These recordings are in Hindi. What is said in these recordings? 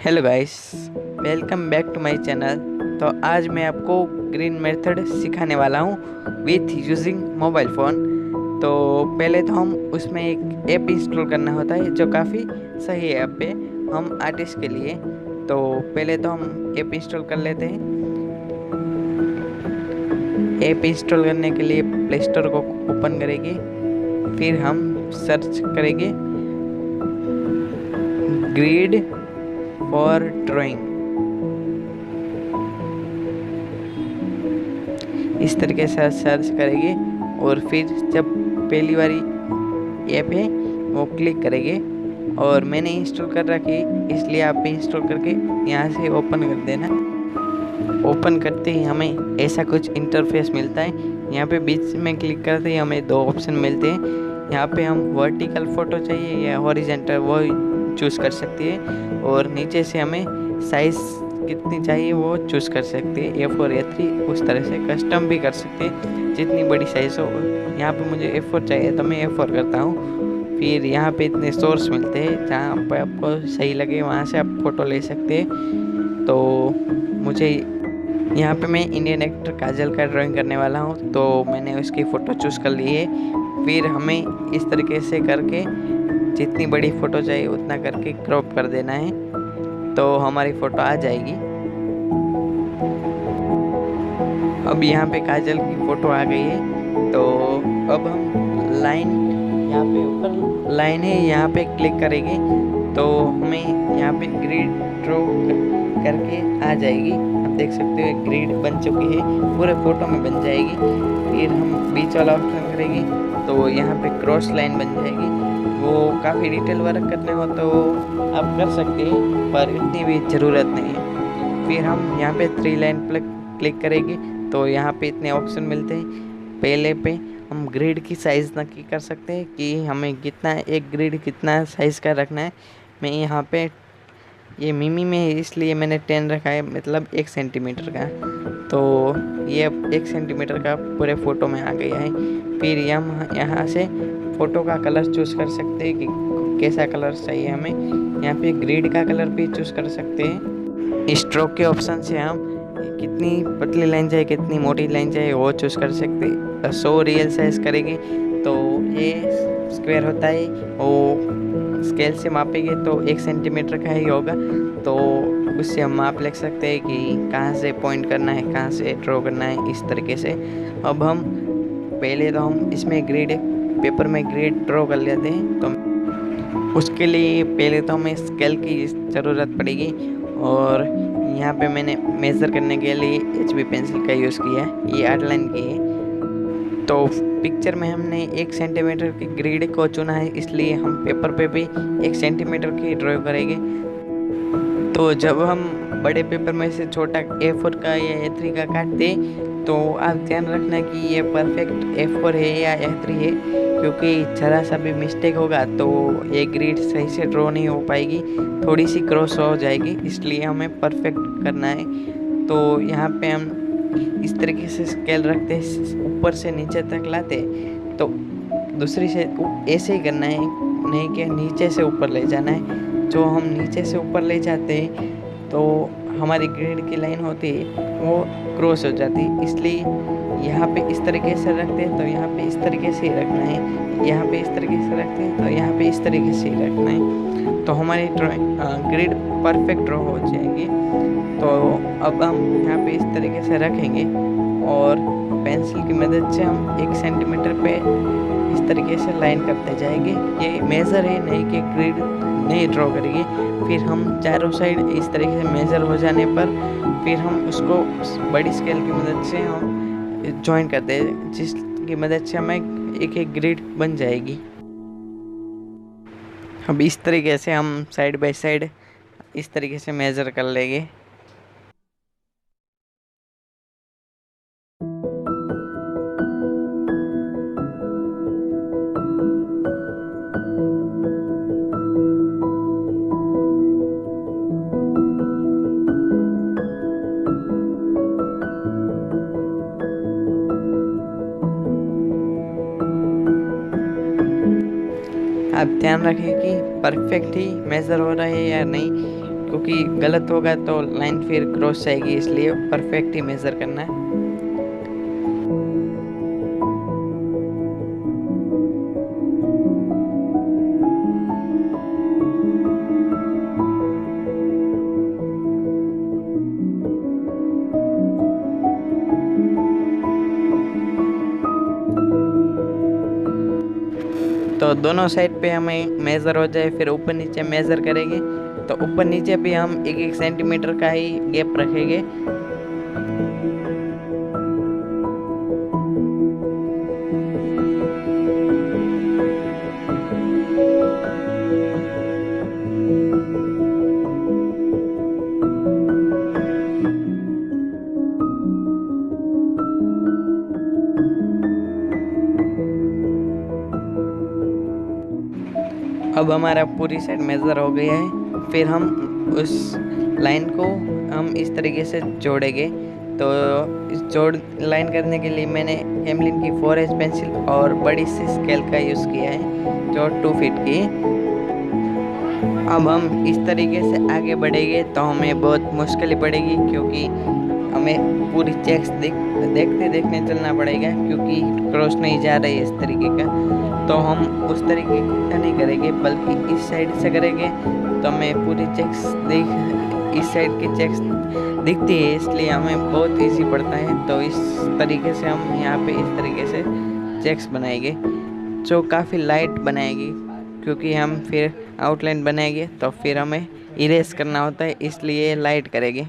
Hello guys, welcome back to my channel. तो आज मैं आपको ग्रीन मेथड सिखाने वाला हूँ विथ यूजिंग मोबाइल फ़ोन। तो पहले तो हम उसमें एक ऐप इंस्टॉल करना होता है जो काफ़ी सही है ऐप पे हम आर्टिस्ट के लिए। तो पहले तो हम ऐप इंस्टॉल कर लेते हैं। ऐप इंस्टॉल करने के लिए प्ले स्टोर को ओपन करेंगे, फिर हम सर्च करेंगे ग्रिड फॉर ड्राइंग। इस तरीके से सर्च करेंगे और फिर जब पहली बारी ऐप है वो क्लिक करेंगे। और मैंने इंस्टॉल कर रखी इसलिए आप भी इंस्टॉल करके यहाँ से ओपन कर देना। ओपन करते ही हमें ऐसा कुछ इंटरफेस मिलता है। यहाँ पे बीच में क्लिक करते ही हमें दो ऑप्शन मिलते हैं। यहाँ पे हम वर्टिकल फ़ोटो चाहिए या हॉरिजेंटल वो चूज़ कर सकते हैं, और नीचे से हमें साइज़ कितनी चाहिए वो चूज़ कर सकते हैं, A4 A3 उस तरह से कस्टम भी कर सकते हैं जितनी बड़ी साइज़ हो। यहाँ पे मुझे A4 चाहिए तो मैं A4 करता हूँ। फिर यहाँ पे इतने सोर्स मिलते हैं जहाँ पे आपको सही लगे वहाँ से आप फ़ोटो ले सकते हैं। तो मुझे यहाँ पे मैं इंडियन एक्टर काजल का ड्राइंग करने वाला हूँ, तो मैंने उसकी फ़ोटो चूज़ कर ली है। फिर हमें इस तरीके से करके जितनी बड़ी फ़ोटो चाहिए उतना करके क्रॉप कर देना है, तो हमारी फ़ोटो आ जाएगी। अब यहाँ पे काजल की फ़ोटो आ गई है। तो अब हम लाइन, यहाँ पे ऊपर लाइन है, यहाँ पे क्लिक करेंगे तो हमें यहाँ पे ग्रिड ड्रॉ करके आ जाएगी। आप देख सकते हो ग्रिड बन चुकी है, पूरे फोटो में बन जाएगी। फिर हम बीच वाला ऑप्शन करेंगे तो यहाँ पे क्रॉस लाइन बन जाएगी। वो काफ़ी डिटेल वर्क करने हो तो आप कर सकते हैं, पर इतनी भी ज़रूरत नहीं है। फिर हम यहाँ पे 3 लाइन पर क्लिक करेंगे तो यहाँ पे इतने ऑप्शन मिलते हैं। पहले पे हम ग्रिड की साइज़ नक्की कर सकते हैं कि हमें कितना, एक ग्रिड कितना साइज़ का रखना है। मैं यहाँ पे ये मिमी में है इसलिए मैंने 10 रखा है, मतलब 1 सेंटीमीटर का। तो ये अब 1 सेंटीमीटर का पूरे फ़ोटो में आ गया है। फिर हम यहाँ से फ़ोटो का कलर चूज़ कर सकते हैं कि कैसा कलर चाहिए हमें। यहाँ पे ग्रिड का कलर भी चूज़ कर सकते हैं। स्ट्रोक के ऑप्शन से हम कितनी पतली लाइन चाहिए कितनी मोटी लाइन चाहिए वो चूज़ कर सकते हैं। 100 रियल साइज करेंगे तो ये स्क्वायर होता है, वो स्केल से मापेंगे तो 1 सेंटीमीटर का ही होगा। तो उससे हम माप ले सकते हैं कि कहाँ से पॉइंट करना है, कहाँ से ड्रॉ करना है, इस तरीके से। अब हम पहले तो हम इसमें ग्रिड, पेपर में ग्रिड ड्रॉ कर लेते हैं। तो उसके लिए पहले तो हमें स्केल की ज़रूरत पड़ेगी, और यहाँ पे मैंने मेज़र करने के लिए HB पेंसिल का यूज़ किया है। ये 8 लाइन की है। तो पिक्चर में हमने 1 सेंटीमीटर की ग्रिड को चुना है, इसलिए हम पेपर पे भी 1 सेंटीमीटर की ड्रॉ करेंगे। तो जब हम बड़े पेपर में से छोटा A4 का या A3 का काटते तो आप ध्यान रखना कि ये परफेक्ट A4 है या A3 है, क्योंकि ज़रा सा भी मिस्टेक होगा तो ये ग्रिड सही से ड्रॉ नहीं हो पाएगी, थोड़ी सी क्रॉस हो जाएगी। इसलिए हमें परफेक्ट करना है। तो यहाँ पे हम इस तरीके से स्केल रखते हैं, ऊपर से नीचे तक लाते, तो दूसरी से ऐसे ही करना है, नहीं कि नीचे से ऊपर ले जाना है। जो हम नीचे से ऊपर ले जाते हैं तो हमारी ग्रिड की लाइन होती है वो क्रॉस हो जाती है, इसलिए यहाँ पे इस तरीके से रखते हैं तो यहाँ पे इस तरीके से ही रखना है, यहाँ पे इस तरीके से रखते हैं तो यहाँ पे इस तरीके से ही रखना है। तो हमारी ग्रिड परफेक्ट ड्रॉ हो जाएगी। तो अब हम यहाँ पे इस तरीके से रखेंगे और पेंसिल की मदद से हम 1 सेंटीमीटर पे इस तरीके से लाइन करते जाएंगे। ये मेज़र है, नहीं कि ग्रिड नहीं ड्रॉ करेंगे। फिर हम चारों साइड इस तरीके से मेज़र हो जाने पर फिर हम उसको बड़ी स्केल की मदद से हम जॉइन करते हैं, जिसकी मदद से हमें एक एक ग्रिड बन जाएगी। अब इस तरीके से हम साइड बाय साइड इस तरीके से मेज़र कर लेंगे। आप ध्यान रखें कि परफेक्ट ही मेज़र हो रहा है या नहीं, क्योंकि गलत होगा तो लाइन फिर क्रॉस जाएगी, इसलिए परफेक्ट ही मेज़र करना है। तो दोनों साइड पे हमें मेज़र हो जाए, फिर ऊपर नीचे मेज़र करेंगे। तो ऊपर नीचे भी हम 1-1 सेंटीमीटर का ही गैप रखेंगे। अब हमारा पूरी साइड मेज़र हो गया है। फिर हम उस लाइन को हम इस तरीके से जोड़ेंगे। तो इस जोड़ लाइन करने के लिए मैंने कैमलिन की 4H पेंसिल और बड़ी सी स्केल का यूज़ किया है जो 2 फीट की। अब हम इस तरीके से आगे बढ़ेंगे तो हमें बहुत मुश्किल पड़ेगी, क्योंकि हमें पूरी चेक्स देखते देखने चलना पड़ेगा, क्योंकि क्रॉस नहीं जा रही है इस तरीके का। तो हम उस तरीके का नहीं करेंगे, बल्कि इस साइड से करेंगे। तो हमें पूरी चेक्स इस साइड की चेक्स दिखती है, इसलिए हमें बहुत इजी पड़ता है। तो इस तरीके से हम यहाँ पे इस तरीके से चेक्स बनाएंगे, जो काफ़ी लाइट बनाएगी, क्योंकि हम फिर आउटलाइन बनाएंगे तो फिर हमें इरेज करना होता है, इसलिए लाइट करेंगे।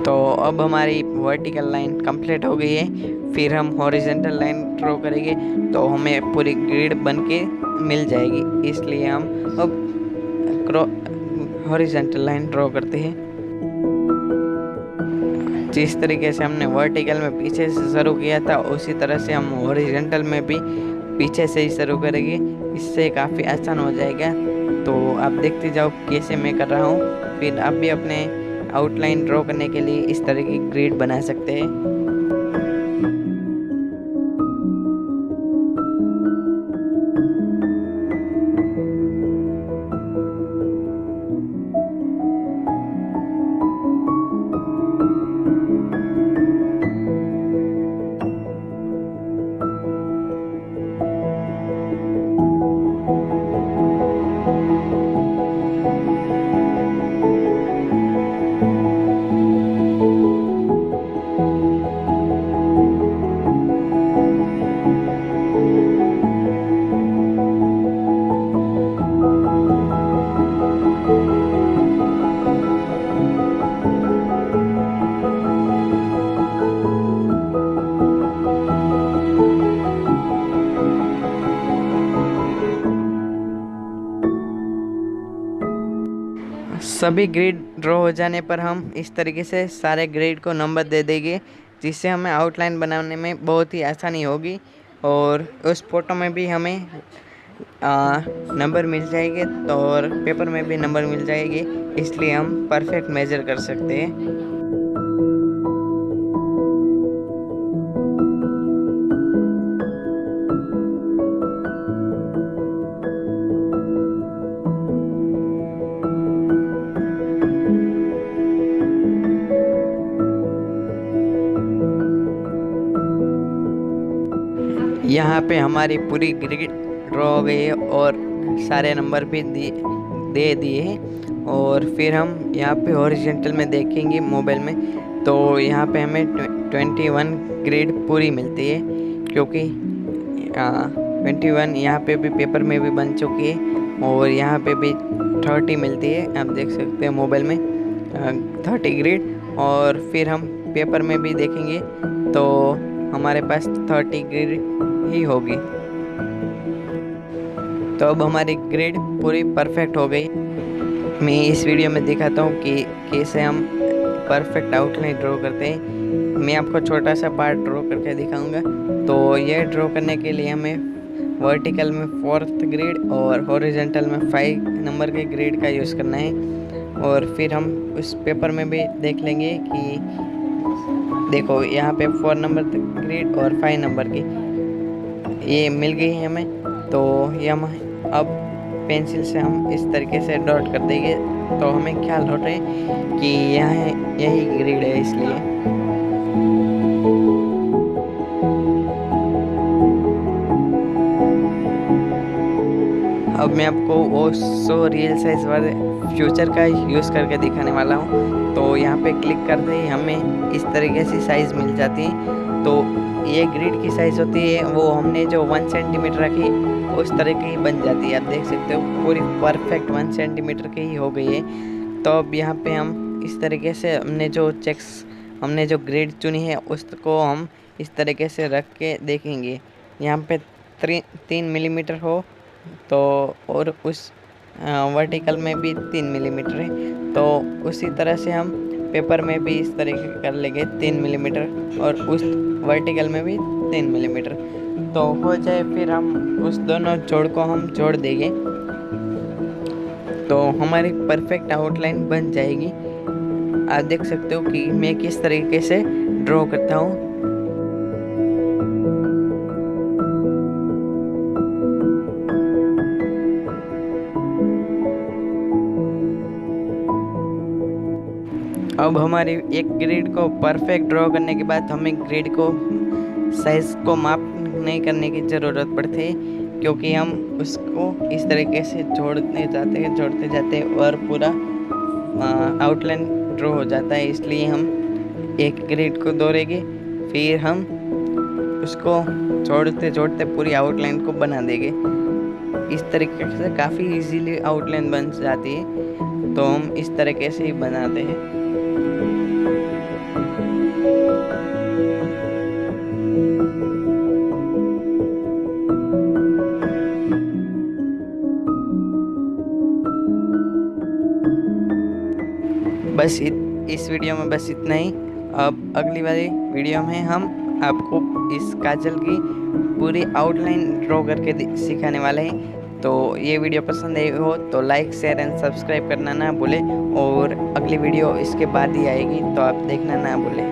तो अब हमारी वर्टिकल लाइन कंप्लीट हो गई है। फिर हम हॉरिजेंटल लाइन ड्रॉ करेंगे तो हमें पूरी ग्रिड बन के मिल जाएगी, इसलिए हम अब हॉरिजेंटल लाइन ड्रॉ करते हैं। जिस तरीके से हमने वर्टिकल में पीछे से शुरू किया था, उसी तरह से हम हॉरिजेंटल में भी पीछे से ही शुरू करेंगे। इससे काफ़ी आसान हो जाएगा। तो आप देखते जाओ कैसे मैं कर रहा हूँ। फिर आप भी अपने आउटलाइन ड्रॉ करने के लिए इस तरह की ग्रिड बना सकते हैं। सभी ग्रिड ड्रॉ हो जाने पर हम इस तरीके से सारे ग्रिड को नंबर दे देंगे, जिससे हमें आउटलाइन बनाने में बहुत ही आसानी होगी। और उस फोटो में भी हमें नंबर मिल जाएंगे, तो और पेपर में भी नंबर मिल जाएंगे, इसलिए हम परफेक्ट मेजर कर सकते हैं। यहाँ पे हमारी पूरी ग्रिड ड्रॉ हो गई है और सारे नंबर भी दे दिए हैं। और फिर हम यहाँ पे हॉरिजॉन्टल में देखेंगे मोबाइल में, तो यहाँ पे हमें 21 ग्रिड पूरी मिलती है, क्योंकि 21 यहाँ पे भी पेपर में भी बन चुकी है और यहाँ पे भी 30 मिलती है। आप देख सकते हैं मोबाइल में। 30 ग्रिड और फिर हम पेपर में भी देखेंगे तो हमारे पास 30 ग्रिड ही होगी। तो अब हमारी ग्रिड पूरी परफेक्ट हो गई। मैं इस वीडियो में दिखाता हूँ कि कैसे हम परफेक्ट आउटलाइन ड्रॉ करते हैं। मैं आपको छोटा सा पार्ट ड्रॉ करके दिखाऊंगा। तो यह ड्रॉ करने के लिए हमें वर्टिकल में 4th ग्रिड और हॉरिजॉन्टल में 5 नंबर के ग्रिड का यूज़ करना है। और फिर हम उस पेपर में भी देख लेंगे कि देखो यहाँ पे 4 नंबर ग्रिड और 5 नंबर की ये मिल गई है हमें। तो ये हम अब पेंसिल से हम इस तरीके से डॉट कर देंगे तो हमें ख्याल हो रहा है कि यहाँ यही ग्रिड है। इसलिए अब मैं आपको वो रियल साइज वाले फ्यूचर का यूज़ करके दिखाने वाला हूँ। तो यहाँ पे क्लिक करते ही हमें इस तरीके से साइज़ मिल जाती है। तो ये ग्रिड की साइज़ होती है वो हमने जो 1 सेंटीमीटर रखी उस तरह की ही बन जाती है। आप देख सकते हो पूरी परफेक्ट 1 सेंटीमीटर की ही हो गई है। तो अब यहाँ पे हम इस तरीके से हमने जो ग्रिड चुनी है उसको हम इस तरीके से रख के देखेंगे। यहाँ पे 3 मिलीमीटर हो तो और उस वर्टिकल में भी 3 मिलीमीटर है। तो उसी तरह से हम पेपर में भी इस तरीके कर लेंगे 3 मिलीमीटर और उस वर्टिकल में भी 3 मिलीमीटर। तो हो जाए फिर हम उस दोनों जोड़ को हम जोड़ देंगे तो हमारी परफेक्ट आउटलाइन बन जाएगी। आप देख सकते हो कि मैं किस तरीके से ड्रॉ करता हूँ। अब हमारी एक ग्रिड को परफेक्ट ड्रॉ करने के बाद हमें ग्रिड को साइज़ को माप नहीं करने की ज़रूरत पड़ती है, क्योंकि हम उसको इस तरीके से जोड़ते जाते हैं और पूरा आउटलाइन ड्रॉ हो जाता है। इसलिए हम एक ग्रिड को दोहरेंगे फिर हम उसको जोड़ते पूरी आउटलाइन को बना देंगे। इस तरीके से काफ़ी इजीली आउटलाइन बन जाती है। तो हम इस तरीके से ही बनाते हैं। बस इस वीडियो में बस इतना ही। अब अगली वाली वीडियो में हम आपको इस काजल की पूरी आउटलाइन ड्रॉ करके सिखाने वाले हैं। तो ये वीडियो पसंद आई हो तो लाइक शेयर एंड सब्सक्राइब करना ना भूलें। और अगली वीडियो इसके बाद ही आएगी तो आप देखना ना भूलें।